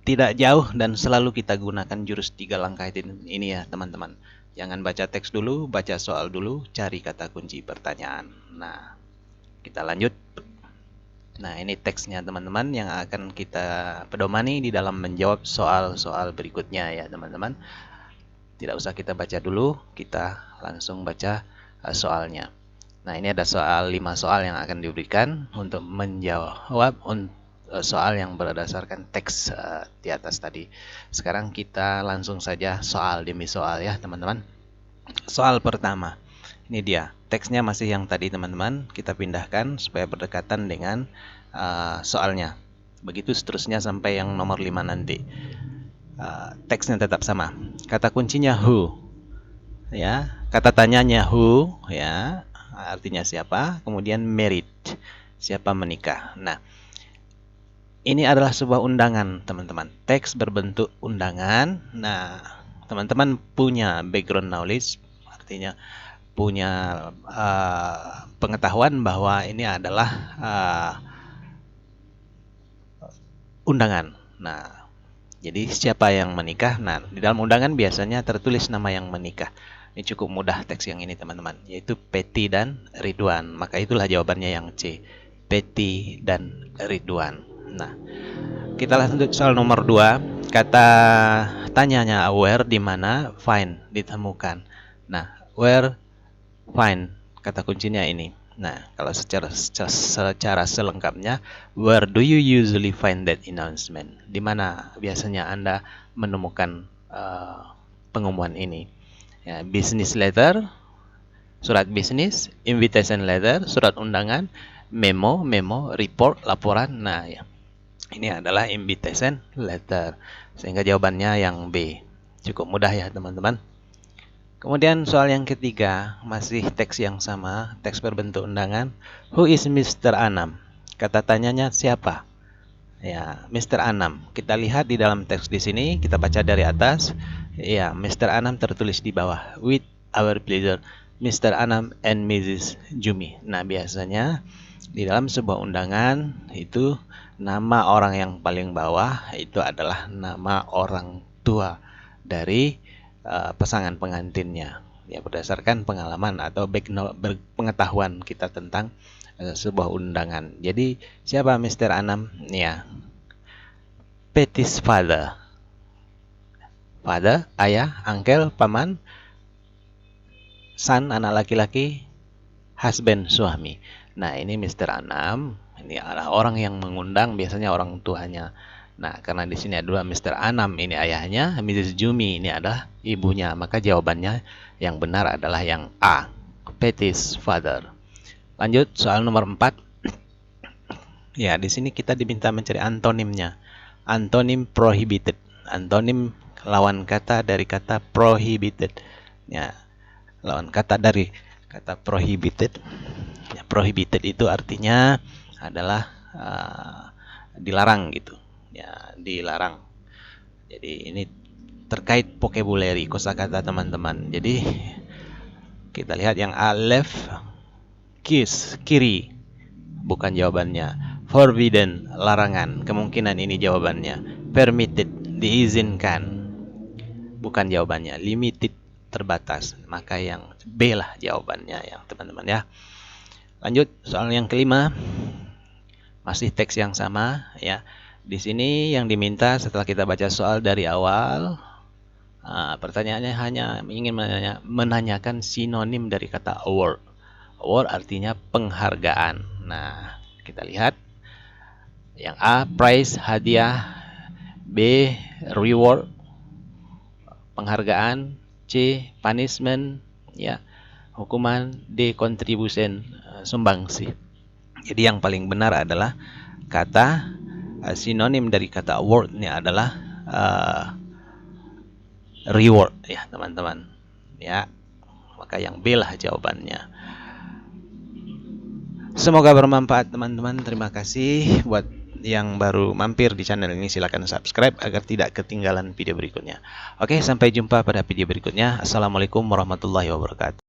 tidak jauh dan selalu kita gunakan jurus 3 langkah ini ya teman-teman. Jangan baca teks dulu, baca soal dulu, cari kata kunci pertanyaan. Nah, kita lanjut. Nah, ini teksnya teman-teman yang akan kita pedomani di dalam menjawab soal-soal berikutnya ya teman-teman. Tidak usah kita baca dulu, kita langsung baca soalnya. Nah, ini ada 5 soal yang akan diberikan untuk menjawab soal yang berdasarkan teks di atas tadi. Sekarang kita langsung saja soal demi soal ya teman-teman. Soal pertama, ini dia. Teksnya masih yang tadi teman-teman, kita pindahkan supaya berdekatan dengan soalnya. Begitu seterusnya sampai yang nomor 5 nanti. Teksnya tetap sama. Kata kuncinya who. Ya, kata tanyanya who ya, artinya siapa, kemudian married, siapa menikah. Nah, ini adalah sebuah undangan teman-teman, teks berbentuk undangan. Nah, teman-teman punya background knowledge, artinya punya pengetahuan bahwa ini adalah undangan. Nah, jadi siapa yang menikah? Nah, di dalam undangan biasanya tertulis nama yang menikah. Ini cukup mudah teks yang ini teman-teman, yaitu Peti dan Ridwan. Maka itulah jawabannya yang C, Peti dan Ridwan. Nah, kita lanjut soal nomor 2. Kata tanyanya where, di mana, find, ditemukan. Nah, where, find, kata kuncinya ini. Nah, kalau secara selengkapnya, where do you usually find that announcement? Di mana biasanya Anda menemukan pengumuman ini? Ya, business letter, surat bisnis, invitation letter, surat undangan, memo, report, laporan. Nah, ya, ini adalah invitation letter. Sehingga jawabannya yang B. Cukup mudah ya teman-teman. Kemudian soal yang ketiga, masih teks yang sama, teks berbentuk undangan. Who is Mr. Anam? Kata tanyanya siapa? Ya, Mr. Anam. Kita lihat di dalam teks di sini, kita baca dari atas. Ya, Mr. Anam tertulis di bawah. With our pleasure, Mr. Anam and Mrs. Jumi. Nah, biasanya di dalam sebuah undangan itu nama orang yang paling bawah itu adalah nama orang tua dari pasangan pengantinnya, ya berdasarkan pengalaman atau pengetahuan kita tentang sebuah undangan. Jadi siapa Mr. Anam? Ya, Peti's father, ayah, uncle, paman, son, anak laki-laki, husband, suami. Nah, ini Mr. Anam, ini adalah orang yang mengundang, biasanya orang tuanya. Nah, karena di sini ada Mr. Anam, ini ayahnya, Mrs. Jumi, ini adalah ibunya. Maka jawabannya yang benar adalah yang A, Peti's father. Lanjut, soal nomor 4. Ya, di sini kita diminta mencari antonimnya. Antonim prohibited. Antonim lawan kata dari kata prohibited. Ya, lawan kata dari kata prohibited. Ya, prohibited itu artinya adalah dilarang gitu. Ya, dilarang. Jadi ini terkait vocabulary, kosakata teman-teman. Jadi kita lihat yang A, left, kiss, kiri, bukan jawabannya. Forbidden, larangan, kemungkinan ini jawabannya. Permitted, diizinkan, bukan jawabannya. Limited, terbatas, maka yang B lah jawabannya yang teman-teman ya. Lanjut soal yang kelima, masih teks yang sama ya. Di sini yang diminta setelah kita baca soal dari awal, pertanyaannya hanya ingin menanyakan sinonim dari kata award. Award artinya penghargaan. Nah, kita lihat yang A, prize, hadiah, B, reward, penghargaan, C, punishment, ya, hukuman, D, contribution, sumbangsi. Jadi yang paling benar adalah kata sinonim dari kata award ini adalah reward ya teman-teman ya, maka yang B lah jawabannya. Semoga bermanfaat teman-teman. Terima kasih buat yang baru mampir di channel ini, silakan subscribe agar tidak ketinggalan video berikutnya. Oke, sampai jumpa pada video berikutnya. Assalamualaikum warahmatullahi wabarakatuh.